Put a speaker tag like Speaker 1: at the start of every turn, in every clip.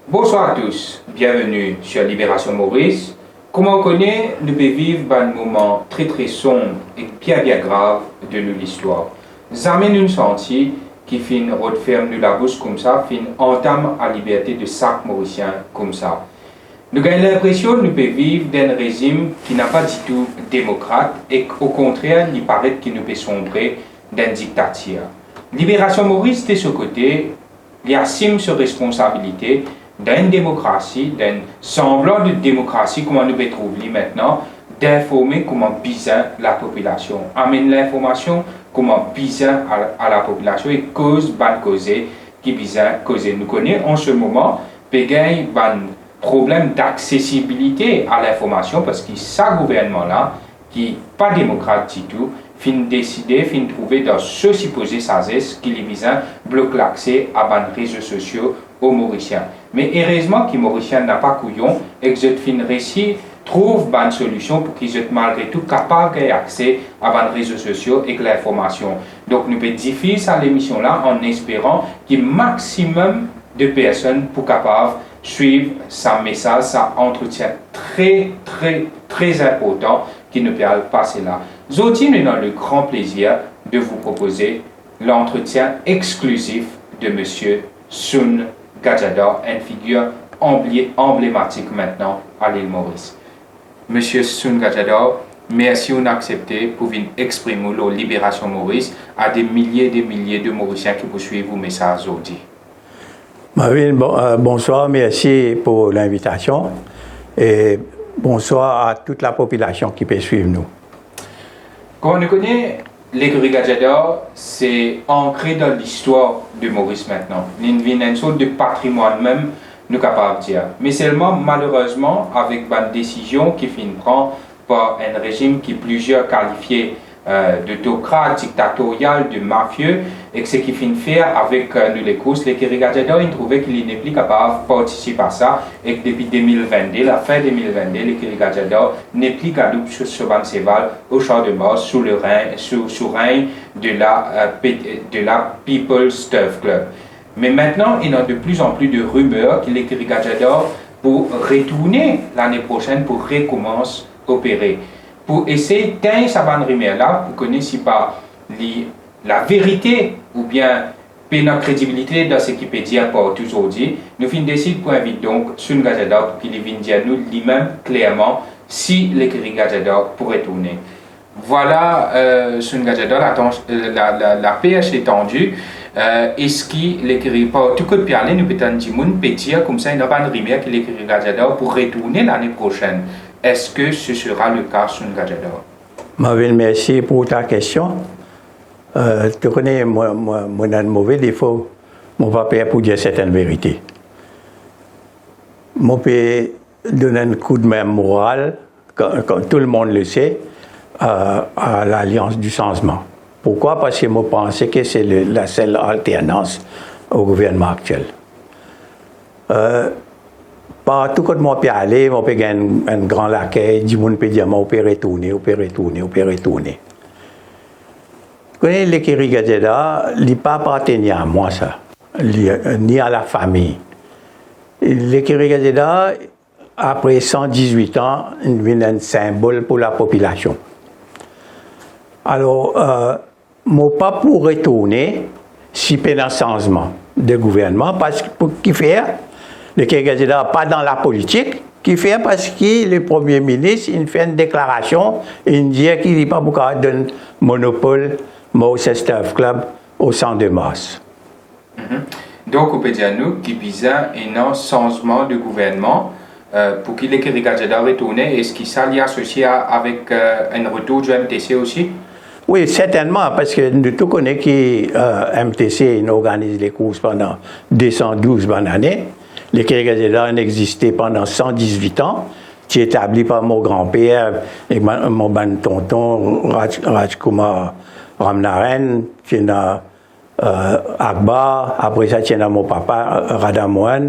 Speaker 1: Bonsoir à tous, bienvenue sur Libération Maurice. Comme on connaît, nous pouvons vivre un moment très très sombre et bien grave de l'histoire. Jamais nous senti qui fin referme de la bouche comme ça, fin entame à la liberté de chaque Mauricien comme ça. Nous avons l'impression que nous pouvons vivre dans un régime qui n'a pas du tout démocrate et qu'au contraire, il paraît que nous pouvons sombrer dans une dictature. Libération Maurice, de ce côté, il assume ses responsabilités d'une démocratie, d'un semblant de démocratie, comment nous pouvons trouver maintenant, d'informer comment bizarre la population. Amène l'information comment bizarre à la population et cause, ban causée, qui bizarre causée. Nous connaissons en ce moment, pégaye, ban problème d'accessibilité à l'information parce que ce gouvernement-là, qui n'est pas démocrate du tout, fin décider, fin trouver dans ce supposé sagesse qui les visant bloque l'accès à les réseaux sociaux aux Mauriciens. Mais heureusement que les Mauriciens n'ont pas couillon et que cette fin récit trouve une solution pour qu'ils soient malgré tout capables d'accès à les réseaux sociaux et que l'information. Donc nous pouvons diffuser à l'émission là en espérant qu'il y ait maximum de personnes pour capables suivre sa message, sa entretien très important qui nous peut passer là. Aujourd'hui, nous avons le grand plaisir de vous proposer l'entretien exclusif de M. Sun Gajadhor, une figure emblématique maintenant à l'île Maurice. M. Sun Gajadhor, merci d'accepter pour venir exprimer la libération Maurice à des milliers de Mauriciens qui vous suivent vos messages aujourd'hui.
Speaker 2: Bonsoir, merci pour l'invitation et bonsoir à toute la population qui peut suivre nous.
Speaker 1: Comme on le connaît, l'écurie Gajadhor, c'est ancré dans l'histoire de Maurice maintenant. Il y a une sorte de patrimoine même, nous capables de dire. Mais seulement, malheureusement, avec une décision qui finit prendre par un régime qui est plusieurs qualifiés d'autocrate, dictatorial, de mafieux, et que ce qui finit faire avec nous les courses, l'écurie Gajadhor, il trouvait qu'il n'est plus capable de participer à ça, et que depuis 2022, la fin 2022, l'écurie Gajadhor n'est plus capable sur ce banc Séval au Champ de Mars sous le règne de la People's Turf Club. Mais maintenant, il y a de plus en plus de rumeurs que l'écurie Gajadhor pour retourner l'année prochaine pour recommencer à opérer. Pour essayer d'atteindre cette rumeur-là, pour connaître pas la vérité ou bien notre crédibilité dans ce qu'il peut dire pour tous aujourd'hui, nous finissons décider pour inviter donc Sun Gajadhor pour qu'il vienne dire nous lui-même clairement si l'écurie Gajadhor pourrait tourner. Voilà, Sun Gajadhor, la pêche est tendue. Est-ce que l'écurie, par tout coup de parler, nous peut dire comme ça, il n'y a pas de rumeur que l'écurie Gajadhor pour retourner l'année prochaine. Est-ce que ce sera le cas Sun Gajadhor?
Speaker 2: Merci pour ta question. Tu connais, moi, un mauvais défaut, mon papa pour dire certaines vérités. Mon père donne un coup de main moral, quand tout le monde le sait, à l'Alliance du changement. Pourquoi? Parce que moi, je pensais que c'est la seule alternance au gouvernement actuel. Partout quand moi peux aller, moi peux gagner un grand laquais, du monde peut dire, on peut retourner. Vous connaissez l'écurie Gajadhor, il n'a pas appartenu à moi, ça, ni à la famille. L'écurie Gajadhor, après 118 ans, est un symbole pour la population. Alors, moi pas pour retourner si peu d'un changement de gouvernement, parce que pour qui faire? L'écurie Gajadhor pas dans la politique, qui fait parce que le Premier ministre il fait une déclaration, il dit qu'il n'est pas beaucoup de monopole Maurice Turf Club au Champ de Mars.
Speaker 1: Donc, on peut dire nous qu'il y a un changement de gouvernement pour que l'écurie Gajadhor retourne. Est-ce qu'il s'allie associé avec un retour du MTC aussi?
Speaker 2: Oui, certainement, parce que nous tous connaissons que MTC organise les courses pendant 212 bonnes années. L'écurie Gajadhor existait pendant 118 ans, qui est établi par mon grand-père et mon bon tonton Rajkumar Ramnaren, qui est Akbar, après ça, c'est mon papa Radhamohan,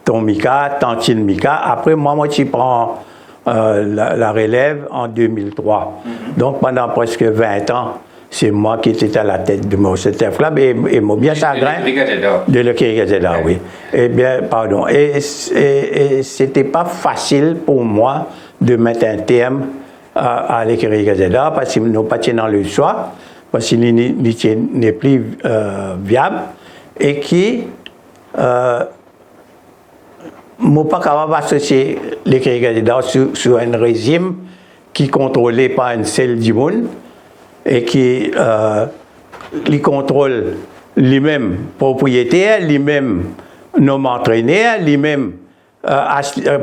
Speaker 2: ton Mika, Tantine Mika. Après, moi, je prends la relève en 2003. Donc, pendant presque 20 ans, c'est moi qui étais à la tête de mon Chester Club et mon bien chagrin. De l'écurie Gazeta, oui. Eh bien, pardon. Et c'était pas facile pour moi de mettre un terme à l'écurie Gazeta parce qu'ils n'ont pas tenu dans le choix, parce qu'il n'est plus viable et qui m'ont pas capable d'associer l'écurie Gazeta sur un régime qui contrôlait par un seul du monde et qui contrôle lui-même propriétaire, lui-même nom entraîneur, lui-même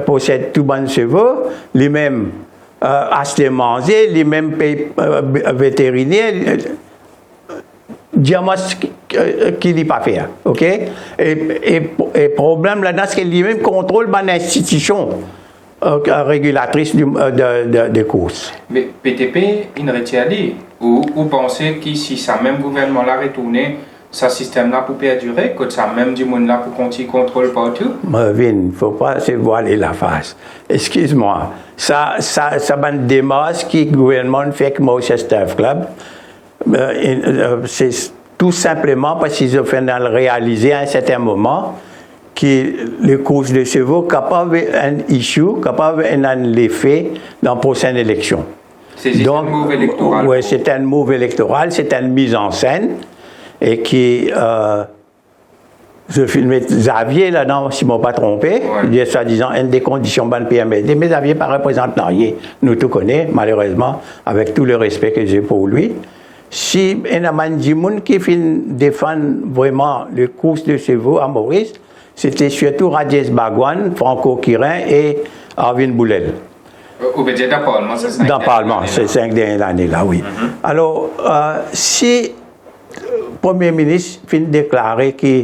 Speaker 2: possède tout bon chevaux, lui-même acheter manger, lui-même paye vétérinaire, diamant qui n'est pas faire, ok? Et problème là-dedans, c'est qu'il lui-même contrôle l'institution régulatrice de course.
Speaker 1: Mais PTP, il retient ou pensez que si ça même gouvernement l'a retourné, ce système-là pour perdurer, que ça même du monde là pour continuer contrôle partout?
Speaker 2: Marvin, il ne faut pas se voiler la face. Excuse-moi. Ça va une démarche que le gouvernement fait avec mon Chester Club. C'est tout simplement parce qu'ils ont fait réaliser à un certain moment que les courses de chevaux capable un issue, capable un effet dans la prochaine élection.
Speaker 1: C'est juste un move électoral.
Speaker 2: Oui, c'est un move électoral, c'est une mise en scène et qui je filmais Xavier là-dedans, si je ne m'ai pas trompé, il y a soi-disant une des conditions bonnes PMD, mais Xavier ne représente rien. Nous tout connaissons, malheureusement, avec tout le respect que j'ai pour lui. Si il y a des gens qui défendent vraiment les courses de chevaux à Maurice, c'était surtout Radies Bagwan, Franco Quirin et Arvin Boulel.
Speaker 1: Ou bien dans le Parlement, c'est 5
Speaker 2: dans le Parlement, c'est 5 dernières années là, oui. Alors, si le Premier ministre finit de déclarer que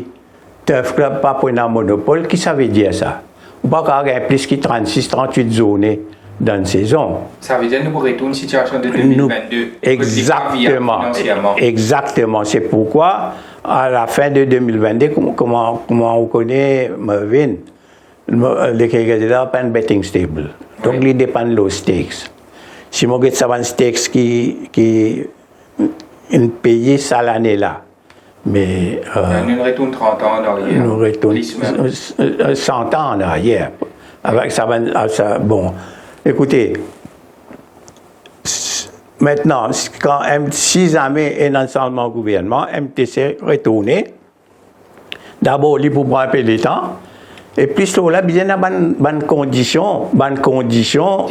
Speaker 2: Turf Club pas pour un monopole, qui ça veut dire ça? Ou pas qu'il y a plus que 36-38 zones dans une saison.
Speaker 1: Ça veut dire que nous retournons une situation de 2022.
Speaker 2: Exactement. Exactement. C'est pourquoi, à la fin de 2022, comment on connaît Marvin, l'écurie Gazeta n'a pas un betting stable. Donc, il dépend de los stakes. Si on regarde ça, un stakes qui est payé ça l'année-là. Mais.
Speaker 1: Nous retournons 30 ans en arrière.
Speaker 2: Nous retournons 100 ans en arrière. Avec ça, bon. Écoutez, maintenant, quand M6 est dans le changement gouvernement, MTC retourné. D'abord, il faut prendre un peu de temps. Et puis, là, il y a une condition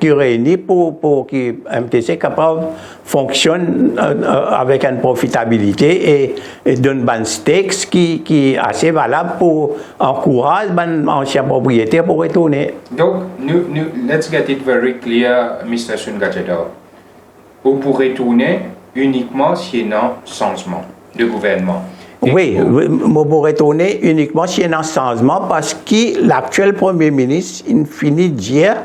Speaker 2: qui réunit pour que MTC capable fonctionne avec une profitabilité et donne un stakes qui est assez valable pour encourager les anciens propriétaires pour retourner.
Speaker 1: Donc, let's get it very clear, Mr. Sungajeda. Vous pourrez retourner uniquement s'il y a un changement de gouvernement.
Speaker 2: Oui, je pourrais retourner uniquement s'il y a un changement parce que l'actuel Premier ministre, il finit de dire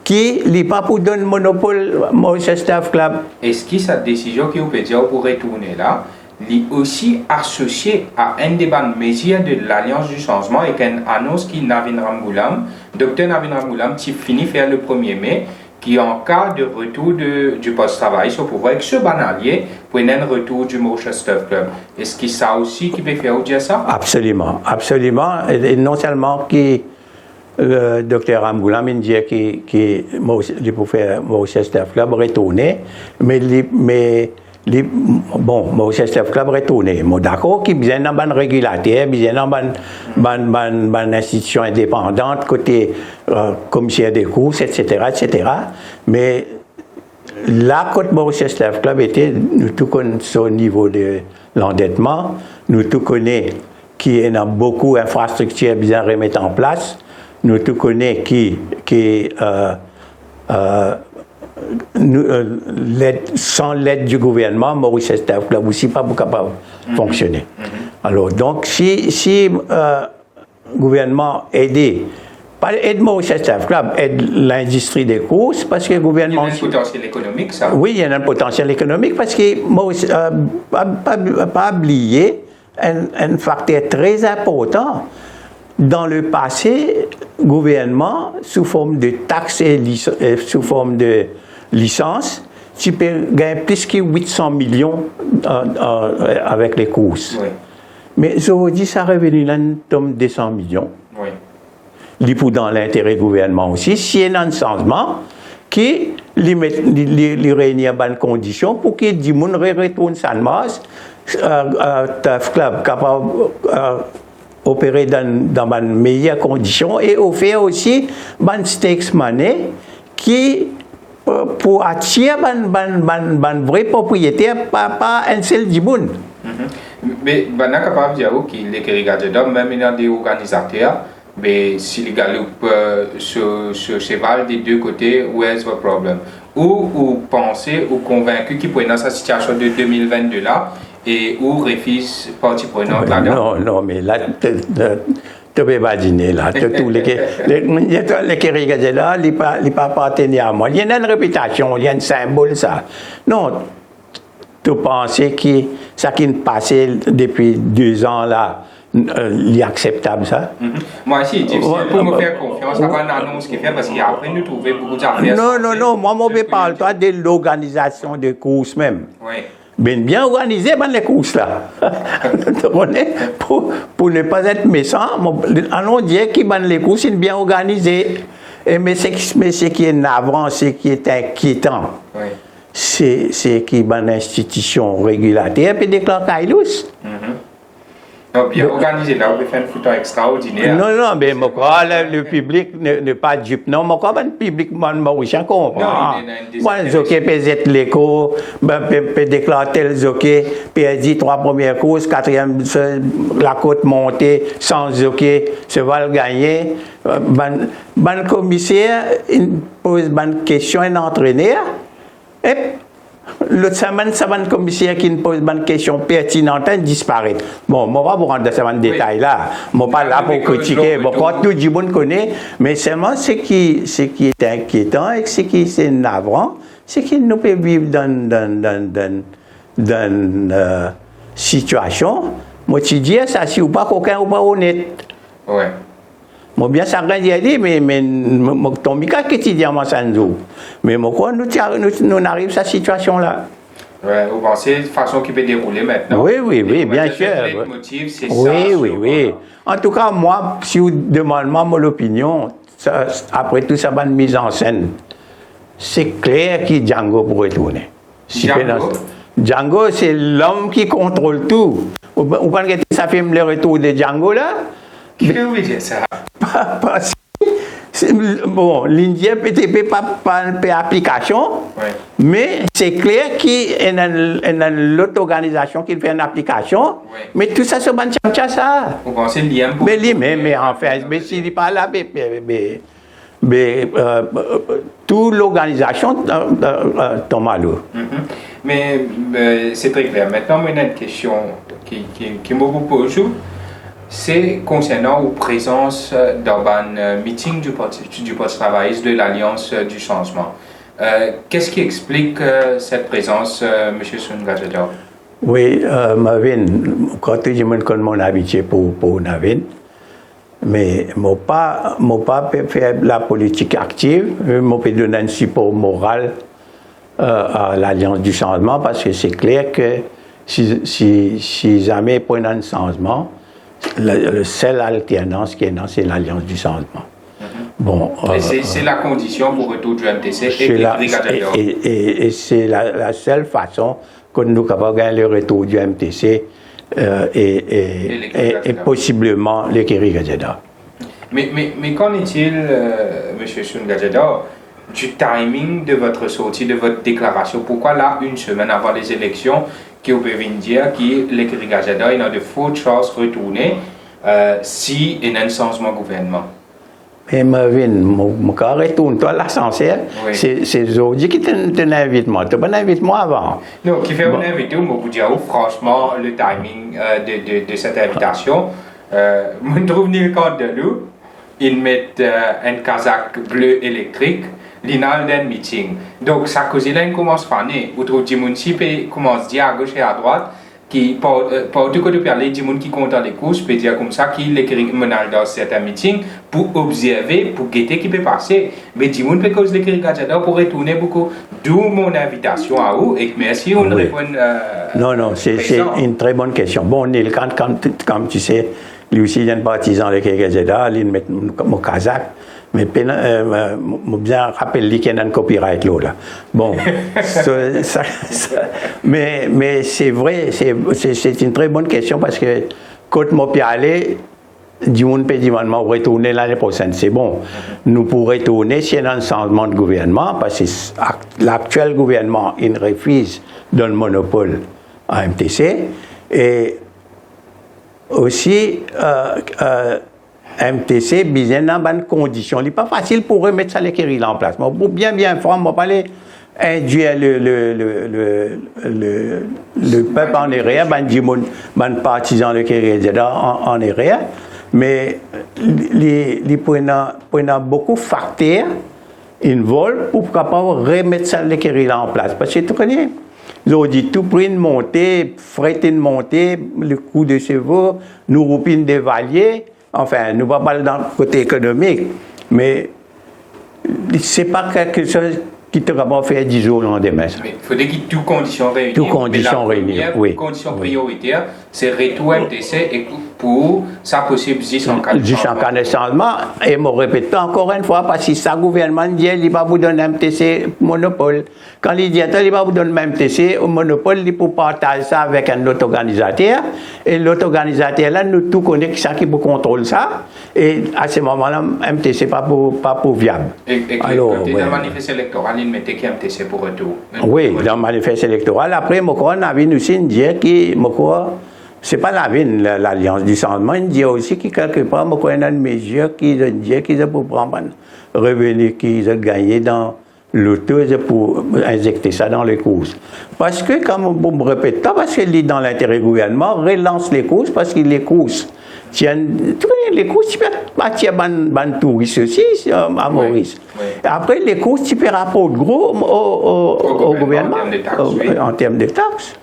Speaker 2: qu'il n'est pas pour donner monopole au Chester Club.
Speaker 1: Est-ce que cette décision que vous pouvez dire pour retourner là, est aussi associée à un débat mesure de l'Alliance du changement et qu'une annonce qui Navin Ramgoolam, Dr Navin Ramgoolam, qui finit faire le 1er mai, qui en cas de retour du post-travail au pouvoir avec ce banalier pour un retour du Chester Club. Est-ce que ça aussi qui peut faire dire ça?
Speaker 2: Absolument, absolument. Et non seulement que le docteur Ramgoolam dit qu'il peut faire Chester Club retourner, mais bon, Chester Club retourné. Moi, d'accord, qui vient dans un régulateur, vient dans une institution indépendante, côté commissaire des courses, etc., etc. Mais là, quand Chester Club était, nous tout connaissons au niveau de l'endettement, nous tout connaissons qu'il y a beaucoup d'infrastructures bien remettre en place, nous tout connaissons sans l'aide du gouvernement, Maurice Chester Club aussi pas capable de fonctionner. Alors, donc, si le gouvernement aide, pas aide Maurice Chester Club, aide l'industrie des courses, parce que le gouvernement.
Speaker 1: Il y a un potentiel économique, ça?
Speaker 2: Oui, il y a un potentiel économique, parce que Maurice, pas oublier un facteur très important. Dans le passé, le gouvernement, sous forme de taxes et sous forme de licence, tu peux gagner plus que 800 millions avec les courses.
Speaker 1: Oui.
Speaker 2: Mais aujourd'hui, ça revenu là, 200 millions.
Speaker 1: Oui.
Speaker 2: Il pour dans l'intérêt du gouvernement aussi. S'il y a un changement, qui les réunit à bonnes conditions pour que les gens retournent sans masse, club capable opérer dans de meilleures conditions et offrir aussi des stakes money qui pour attirer des vrais propriétaires, pas un seul djiboun.
Speaker 1: Mais on est capable de dire que les regardateurs, même des organisateurs, mais s'ils galoupent ce cheval des deux côtés, où est le problème? Ou penser ou convaincu qu'ils pourraient dans sa situation de 2022 là et où refusent partie prenante là-dedans?
Speaker 2: Non, mais là, tu peux pas dîner là. Tous les regardateurs là, ils ne pas appartenir à moi. Il y a une réputation, il y a un symbole, ça. Non. Tu penses que ça qui est passé depuis 2 ans là, il est acceptable ça?
Speaker 1: Moi aussi, pour me faire confiance, avant l'annonce qu'il fait, parce qu'après nous trouver beaucoup d'affaires.
Speaker 2: Non, moi je parle toi de l'organisation des courses même.
Speaker 1: Oui.
Speaker 2: Bien organisé les courses là. Tu connais? Pour ne pas être méchant, allons dire que les courses sont bien organisées. Mais ce qui est navrant, ce qui est inquiétant.
Speaker 1: Oui.
Speaker 2: C'est qu'il y a une institution régulateur et déclare Kailous.
Speaker 1: Bien organisé, là, on peut faire une photo extraordinaire.
Speaker 2: Non, mais le public n'est pas dupe. Non, le public, mauricien comprend. Moi, je peux être l'écho, peut déclarer tel zoké, puis elle dit 3 premières courses, 4e, la côte montée, sans zoké, se va le gagner. Le commissaire pose une question à un entraîneur. Et l'autre semaine, ça va un commissaire qui nous pose une question pertinente, il disparaît. Bon, je ne vais pas vous rendre dans ce détail là. Je ne suis pas là pour critiquer. Bon, quand tout le monde connaît, mais seulement ce qui est inquiétant et ce qui est navrant, c'est qu'il nous peut vivre dans une situation. Moi, tu dis ça, si ou pas, qu'aucun ou pas honnête.
Speaker 1: Oui.
Speaker 2: Moi, bien ça rien dit, mais ton mica quotidiennement ça nous. Mais moi, nous arrivons à cette situation-là.
Speaker 1: Oui, vous pensez de façon qui peut dérouler maintenant?
Speaker 2: Oui, bien sûr.
Speaker 1: Le motif, c'est
Speaker 2: oui. En tout cas, moi, si vous demandez mon opinion, après tout ça, une mise en scène, c'est clair que Django pourrait tourner. Django, c'est l'homme qui contrôle tout. Vous pensez que ça fait le retour de Django là?
Speaker 1: Qu'est-ce que vous voulez dire ça?
Speaker 2: Parce que, bon, l'Indien PTP pas une application, mais c'est clair qu'il y a l'autre organisation qui fait une application, mais tout ça, c'est bon, ça.
Speaker 1: Vous pensez lien pour...
Speaker 2: Mais en fait, mais s'il n'est pas là, toute l'organisation tombe à l'eau.
Speaker 1: Mais c'est très clair. Maintenant, il y a une question qui me pose. C'est concernant la présence dans un meeting du Parti travailliste de l'Alliance du changement. Qu'est-ce qui explique cette présence, M. Soungajador?
Speaker 2: Oui, Marvin, quand je me connais mon habitué pour Navin, mais je ne pas faire la politique active, je peux donner un support moral à l'Alliance du changement parce que c'est clair que si jamais ils prennent un changement, la seule alternance qui est dans, c'est l'Alliance du changement. Bon,
Speaker 1: c'est la condition pour retour du MTC
Speaker 2: et c'est la seule façon que nous avons gagné le retour du MTC et possiblement les Kérigajada.
Speaker 1: Mais qu'en est-il, M. Soungajador, du timing de votre sortie, de votre déclaration? Pourquoi là, une semaine avant les élections, qui vous pouvez dire que les Kérigajada, il y a de fortes chances de retourner si il y a un changement de gouvernement?
Speaker 2: Mais Marvin, mon cas retourne, toi l'essentiel, c'est aujourd'hui qui t'invite moi. Tu pas invité moi avant.
Speaker 1: Non, qui fait une invitation, moi vous dire franchement le timing de cette invitation. Je trouve ni le cadre de nous, ils mettent un casaque bleu électrique, l'inal d'un meeting. Donc ça cause là commence à faire. Ou trouve du municipal commence à dire à gauche et à droite. qui, par tout côté parler, du monde qui compte dans les courses, peut dire comme ça, qu'il écrit dans certains meetings pour observer, pour guetter qui peut passer. Mais du monde peut cause l'écrit gadget pour retourner beaucoup. D'où mon invitation à vous et merci, on répond.
Speaker 2: Non, c'est une très bonne question. Bon, Neil, comme tu sais, lui aussi, il est un partisan de l'écrit gadget, il met mon kazakh. Mais bien rappelle qu'il y a un copyright là. Bon, mais c'est vrai, c'est une très bonne question parce que quand je suis allé, du monde peut dire retourner l'année prochaine, c'est bon. Nous pourrons retourner s'il y a un changement de gouvernement parce que l'actuel gouvernement il refuse de le monopole à MTC et aussi MTC, bien dans bonnes conditions. Il n'est pas facile pour remettre ça l'écurie en place. Mais pour bien faire, on va pas aller induire le peuple en erreur, ben partisan de l'écurie en erreur. Mais il prend beaucoup de facteurs, une vol pour capable remettre ça l'écurie en place. Parce que tu connais, ils ont dit tout prix de montée, frais de montée, le coût de chevaux, nous roupines de valiers. Enfin, nous ne parlons pas dans le côté économique, mais ce n'est pas quelque chose qui te va faire 10 jours le lendemain.
Speaker 1: Il faudrait qu'il y ait toutes conditions réunies.
Speaker 2: Toutes conditions réunies, oui.
Speaker 1: Condition prioritaire, c'est retour MTC et pour ça possible jusqu'en cas
Speaker 2: de changement. Et je répète encore une fois, parce que ça, le gouvernement dit qu'il ne va pas vous donner MTC monopole. Quand il dit qu'il ne va pas vous donner MTC au monopole, il faut partager ça avec un autre organisateur. Et l'autre organisateur, là, nous tous connaissons ça qui peut contrôler ça. Et à ce moment-là, MTC n'est pas pour viable.
Speaker 1: Alors, dans le manifeste électoral, il mettait qui MTC pour retour.
Speaker 2: Oui, dans le manifeste électoral. Après, on a vu aussi dire que ce n'est pas l'Alliance du changement, il dit aussi que quelque part, il y a une mesure qui dit qu'ils ont pour prendre un revenu qu'ils ont gagné dans l'auto pour injecter ça dans les courses. Parce que, comme vous me répétez, parce qu'il dit dans l'intérêt gouvernement, relance les courses parce que les courses les courses, tu peux bâtir des touristes aussi à Maurice. Oui. Après, les courses, tu peux rapporter gros au gouvernement en termes de taxes.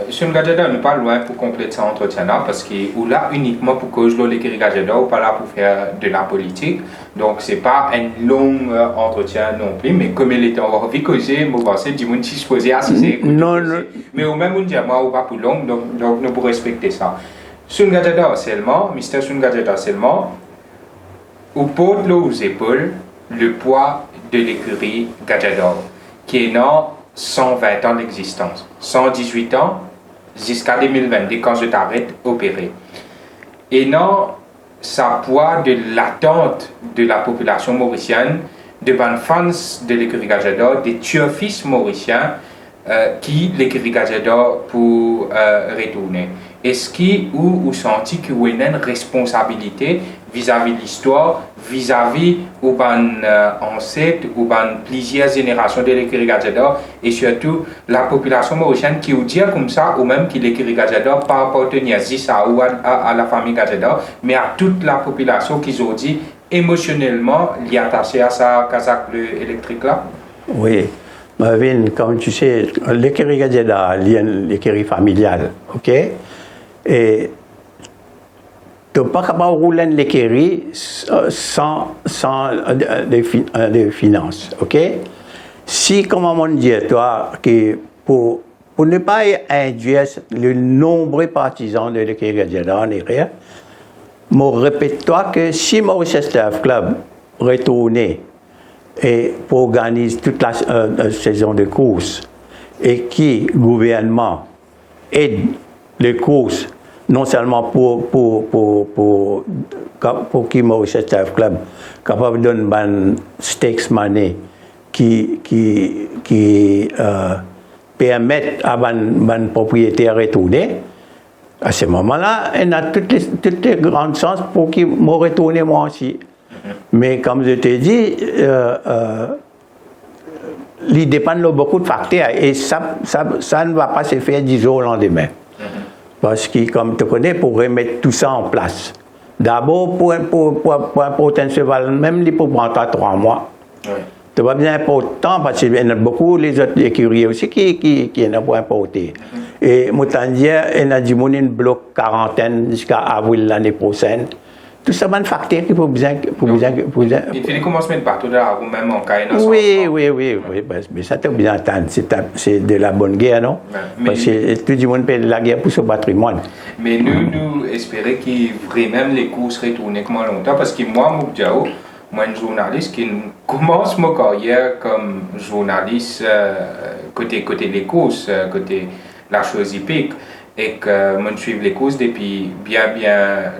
Speaker 1: Sur le gadget, on n'est pas loin pour compléter cet entretien-là parce qu'on là uniquement pour cause de l'écrit gadget, on n'est pas là pour faire de la politique. Donc, ce n'est pas un long entretien non plus, mais comme il était en vie causé, je pense que du monde s'y supposé assister.
Speaker 2: Non.
Speaker 1: Mais au même moment, moi, on va pour long, donc nous pour respecter ça. Sur le gadget seulement, Mr. Sur le gadget seulement, au pot de l'eau aux épaules, le poids de l'écurie gadget qui est non 120 ans d'existence, 118 ans jusqu'à 2022 quand je t'arrête opérer. Et non, ça poids de l'attente de la population mauricienne, de bonnes fans de l'écurie Gadget, des tueurs-fils mauriciens qui l'écurie Gadget pour retourner. Est-ce qu'il ou senti qu'il y a une responsabilité vis-à-vis de l'histoire, vis-à-vis ou ancêtres ou plusieurs générations de l'écurie Gadget et surtout la population mauricienne qui vous dit comme ça ou même qui l'écurie Gadget pas appartenir à la famille Gadget mais à toute la population qui ont dit émotionnellement liée attachée à sa casaque électrique là?
Speaker 2: Oui. Marvin, comme tu sais, l'écurie Gadget est l'écurie familiale, ok? Et tu n'es pas capable de rouler l'écurie sans des finances, ok? Si, comme on dit, toi, que pour ne pas induire le nombreux partisans de l'écurie Gadget en arrière, je répète-toi que si Maurice Staff Club retournait et pour organiser toute la saison de course et qui, gouvernement, aide les courses, non seulement pour qui Maurice Staff Club, capable de donner un stakes money qui permettent à un propriétaire de retourner, à ce moment-là, il a toutes les grandes chances pour qu'il me retourne moi aussi. Mais comme je t'ai dit, il dépend de beaucoup de facteurs et ça ne va pas se faire 10 jours au lendemain. Parce que, comme tu connais, pour remettre tout ça en place, d'abord, pour un potentiel, même il peut prendre 3 mois. Oui. C'est pas bien important parce qu'il y en a beaucoup les autres écuries aussi qui n'ont pas importé. Et Moutandia, il y a du monde qui bloque quarantaine jusqu'à avril l'année prochaine. Tout ça, c'est un facteur qui peut bien.
Speaker 1: Il fait des commencements partout là, ou même en Caïna.
Speaker 2: Oui, mais ça, c'est bien entendu. C'est de la bonne guerre, non? Parce que tout le monde paie de la guerre pour son patrimoine.
Speaker 1: Mais nous espérons qu'il vraiment les courses retournent comme longtemps, parce que moi, Moukdiao, moi, un journaliste qui commence ma carrière comme journaliste côté les courses, côté la chose hippique. Et que je suis les courses depuis bien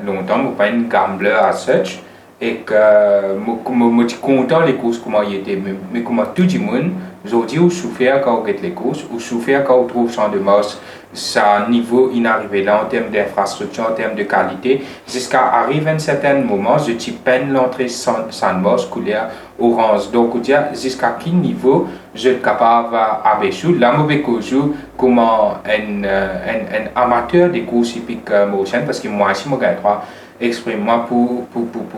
Speaker 1: longtemps, je ne suis pas un gambler à such, et que je suis content les courses comment ils étaient, mais comme tout le monde, aujourd'hui, je souffre quand on les courses, je souffre quand on trouve Champ de Mars, ça niveau inarrivé là en termes d'infrastructure, en termes de qualité, jusqu'à arriver à un certain moment, je suis peine l'entrée sans Mars, couleur orange. Donc, jusqu'à quel niveau je suis capable d'abaisser la mauvaise cause comme un amateur des courses hippiques mauriciennes, parce que moi aussi, je gagne exprime-moi pour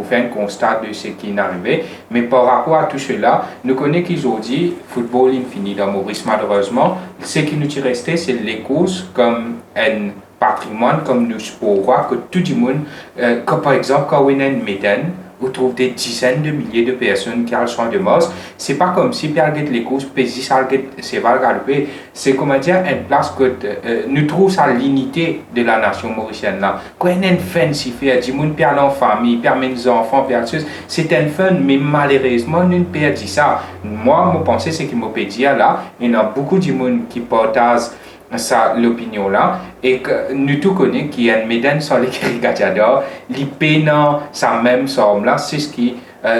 Speaker 1: faire un constat de ce qui est arrivé. Mais par rapport à tout cela, nous connaissons qu'aujourd'hui, football infini dans Maurice, malheureusement, ce qui nous est resté, c'est les courses comme un patrimoine, comme nous sport, que tout le monde, comme par exemple, quand on est une médaine, on trouve des dizaines de milliers de personnes qui ont le Champ de Mars. C'est pas comme si Pierre les courses, Pésis, c'est Valgalpé. C'est comment dire, une place que nous trouvons ça l'unité de la nation mauricienne là. Quand on a une fin si fait, du monde perd en famille, perd mes enfants, perd choses, c'est un fun, mais malheureusement, nous ne perdons ça. Moi, mon pensée, c'est qu'il m'a dire là, il y a beaucoup de monde qui partagent ça l'opinion là et que nous tous connaissons qu'il y a une médaille sur les Gadiada, les pénants, ça même somme là, c'est ce qui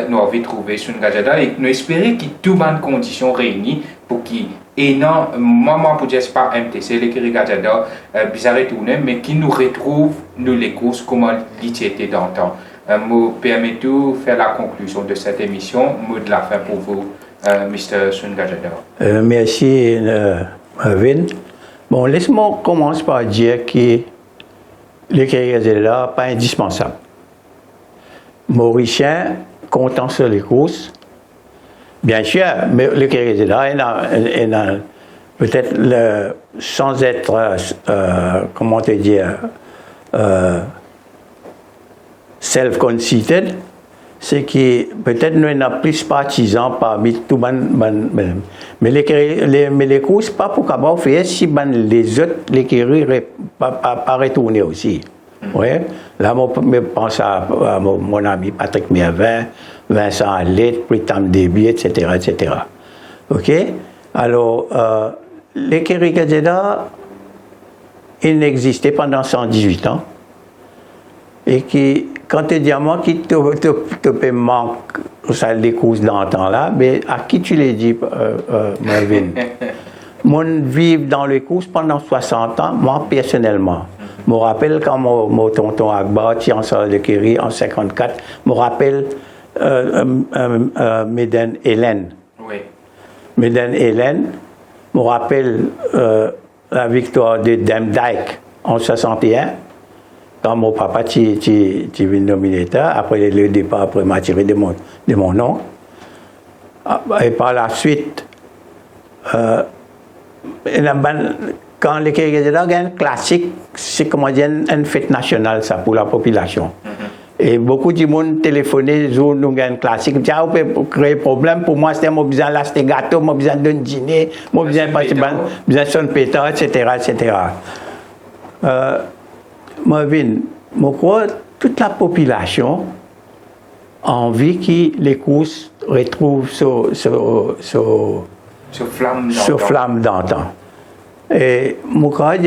Speaker 1: nous avons trouvé sur une Gadiada et nous espérons qu'il y ait toutes les conditions réunies pour qu'il y ait moi pour dire c'est pas MTC, les Gadiada, bizarre retourner, mais qui nous retrouve nous les courses comme l'été d'antan. Me permet de faire la conclusion de cette émission, mot de la fin pour vous, Mr. Sungajada.
Speaker 2: Merci, Marvin. Bon, laisse-moi commencer par dire que le carrière là pas indispensable. Mauricien, comptant sur les courses, bien sûr, mais le carrière là, peut-être sans être, comment te dire, self-conceited, c'est que peut-être nous sommes plus partisans parmi tout le monde. Mais les courses, pas pour qu'avoir fait si les autres, les carrières, pas retourner aussi. Ouais. Là, je pense à mon ami Patrick Mervin, Vincent Allet, Pritam Déby, etc., etc. OK? Alors, les carrières, ils n'existaient pendant 118 ans. Et qui, quand tu dis à moi qui te manque ça les courses d'antan là, mais à qui tu les dis, Marvin? Moi, vivre dans les courses pendant 60 ans, moi personnellement. Je me rappelle quand mon tonton Akbar, qui en salle de Kéry en 54, me rappelle Mesdaine Hélène. Oui. Mesdaine Hélène, me rappelle la victoire de Demdijk en 61. Quand mon papa est venu nominer, après le départ, après m'a tiré de mon nom. Et par la suite, quand les Kérégadédas gagnent classique, c'est comment dire une fête nationale ça pour la population. Et beaucoup de monde téléphoné, nous gagnons classique. Ça peut créer problème. Pour moi, c'était mon besoin d'acheter gâteau, mon besoin d'un dîner, mon besoin de son pétard, etc., etc. Marvin, je crois que toute la population a envie que les courses retrouvent ce flamme d'antan. Et je crois que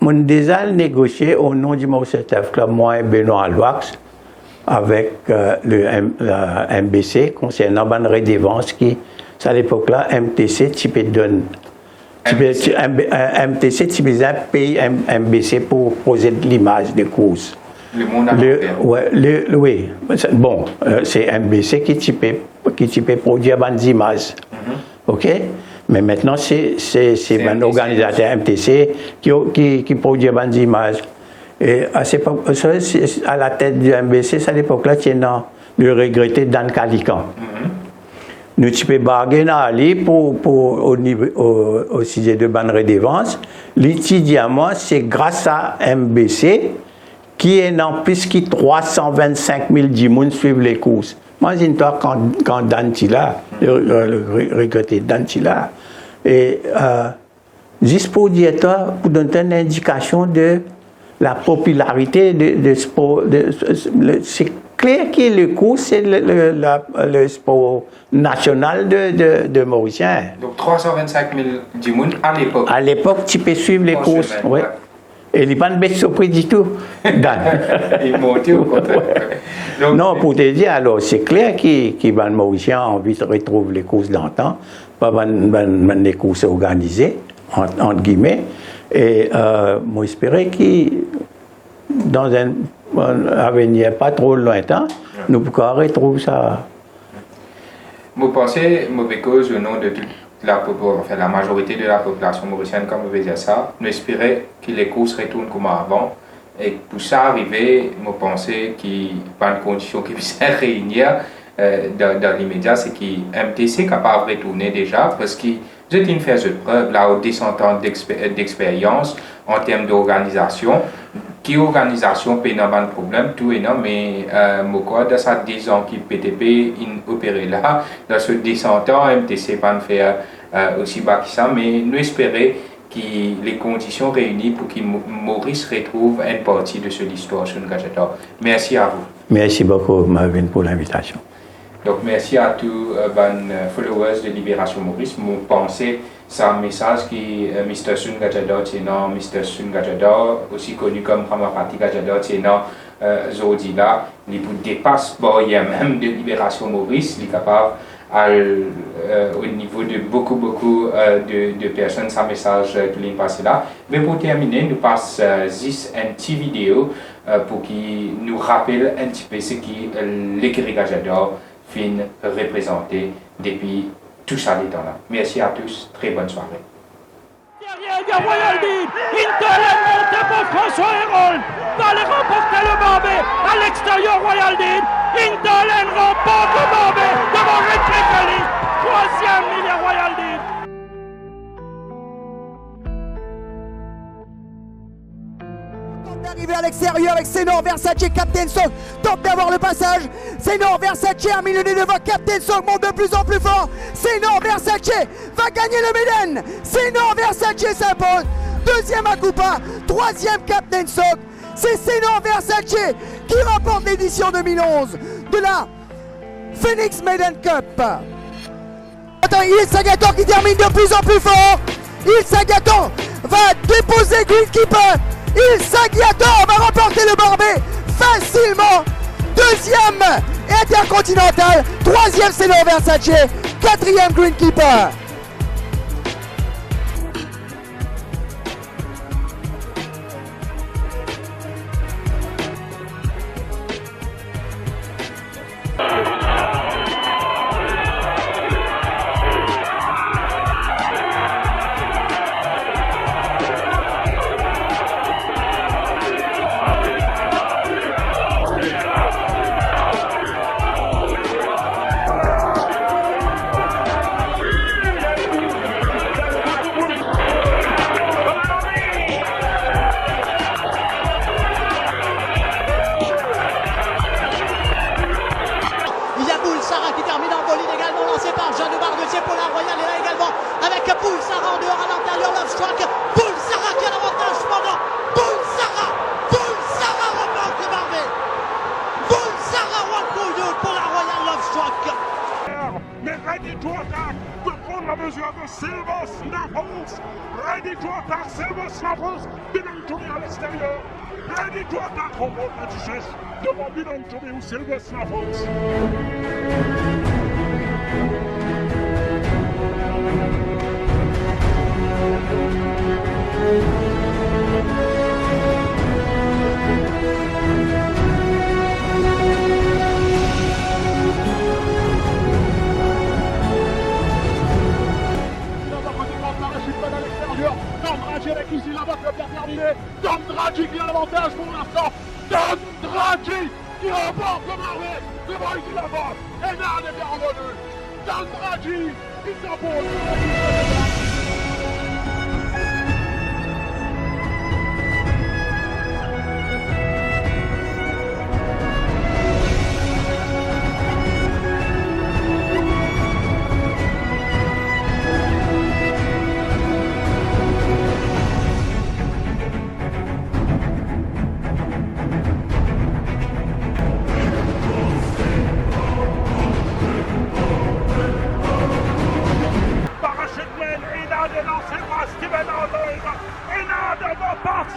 Speaker 2: je déjà négocié au nom du Morceuf Club, moi et Benoît Alwax, avec le MBC concernant la redevance qui, à l'époque-là, MTC, tu peux donner. MTC, tu peux payer MBC pour poser l'image de course.
Speaker 1: Le monde
Speaker 2: oui. Bon, c'est MBC qui peut produire des images. OK? Mais maintenant, c'est un organisateur MTC qui produit des images. Et à la tête du MBC, à l'époque-là, le regretté Dan Calican. Nous avons bargainer à aller au sujet de bonne redevance. L'étudiant, c'est grâce à MBC qui est dans plus de 325 000 dimoun suivent les courses. Imagine-toi quand Dan Tila, le regretté Dan Tila, et juste pour dire, pour donner une indication de la popularité de sport, c'est clair que le cours, c'est le sport national de Mauricien.
Speaker 1: Donc 325 000 dimoun à l'époque.
Speaker 2: À l'époque, tu peux suivre les courses.
Speaker 1: Semaine,
Speaker 2: ouais. Et il n'est pas de surpris du tout, Dan.
Speaker 1: Il montait au contraire. Donc,
Speaker 2: non, pour te dire, alors, c'est clair que les Mauriciens ont envie de retrouver les courses d'antan, pas les courses organisées, entre guillemets. Et moi, j'espérais que dans un avenir pas trop lointain, nous pourrons retrouver ça.
Speaker 1: Vous pensez, cause au nom de toute la majorité de la population mauricienne, comme vous dire ça, nous espérons que les courses retournent comme avant. Et pour ça arriver, je pense qu'il n'y a pas de conditions qui puissent réunir dans l'immédiat, c'est que MTC est capable de retourner déjà, parce que vous êtes une phase de preuve, là, aux 10 ans d'expérience en termes d'organisation. Qui organisation peut avoir un problème, tout est non, mais dans ces 10 ans qui PTP opéré là, dans ce 10 ans, MTC va faire aussi bas que ça, mais nous espérons que les conditions réunies pour que Maurice retrouve une partie de cette histoire sur le Gajador. Merci à vous.
Speaker 2: Merci beaucoup, Marvin, pour l'invitation.
Speaker 1: Donc, merci à tous les followers de Libération Maurice. Mon pensée, c'est un message qui Mr. Sun Gajador, c'est non, Mr. Sun Gajador, aussi connu comme Ramapati Gajador, c'est non, Zodila, il dépasse il y a même de Libération Maurice, il est capable au niveau de beaucoup de personnes, c'est un message qui est passé là. Mais pour terminer, nous passons juste une petite vidéo pour qu'il nous rappelle un petit peu ce que l'écurie Gajador fin représenté depuis tout ça les temps-là. Merci à tous, très bonne soirée.
Speaker 3: Derrière, il y a Royal Dean, Interland monté pour François Hérold, va aller remporter le Barbet à l'extérieur Royal Dean, Interland remporte le Barbet devant Red Trekali, troisième milliard Royal Dean.
Speaker 4: Arrivé à l'extérieur avec Senor Versace, Captain Song tente d'avoir le passage. Senor Versace a mis le nez devant, Captain Song monte de plus en plus fort. Senor Versace va gagner le Méden. Senor Versace s'impose. Deuxième Akupa, troisième Captain Song. C'est Senor Versace qui remporte l'édition 2011 de la Phoenix Maiden Cup. Attends, Il Sagaton qui termine de plus en plus fort. Il Sagaton va déposer Greenkeeper. Il Sagaton va remporter le Barbet facilement. Deuxième Intercontinental. Troisième Senor Versace. Quatrième Greenkeeper.
Speaker 3: Silver Snuffles. Dandraji qui a l'avantage pour l'instant. Dandraji qui remporte le Marvet devant ici là-bas. Hénard est bien revenu. Dan Draghi qui s'impose.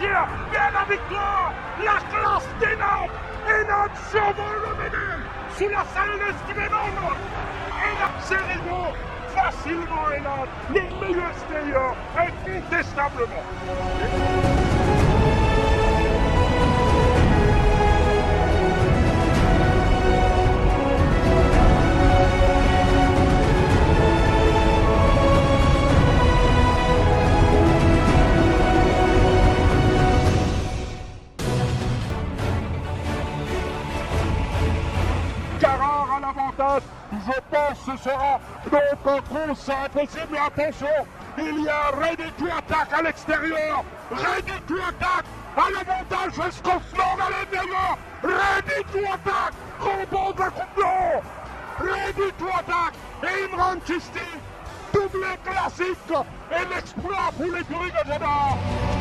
Speaker 3: Bien la victoire, la classe des Nantes, et Nantes survole le Ménil sous la salle de Nantes. Et Nantes, c'est rigolo, facilement et Nantes, le milieu extérieur, incontestablement. Carrard à l'avantage, je pense que ce sera donc un contre impossible, mais attention, il y a Ready to attaque à l'extérieur, Ready to attaque à l'avantage, est-ce qu'on se lance à l'intérieur, Ready to attaque, remporte la coupe d'or, Ready to attaque, et Imran Chisti, doublé classique, et l'exploit pour l'écurie de Jeddah.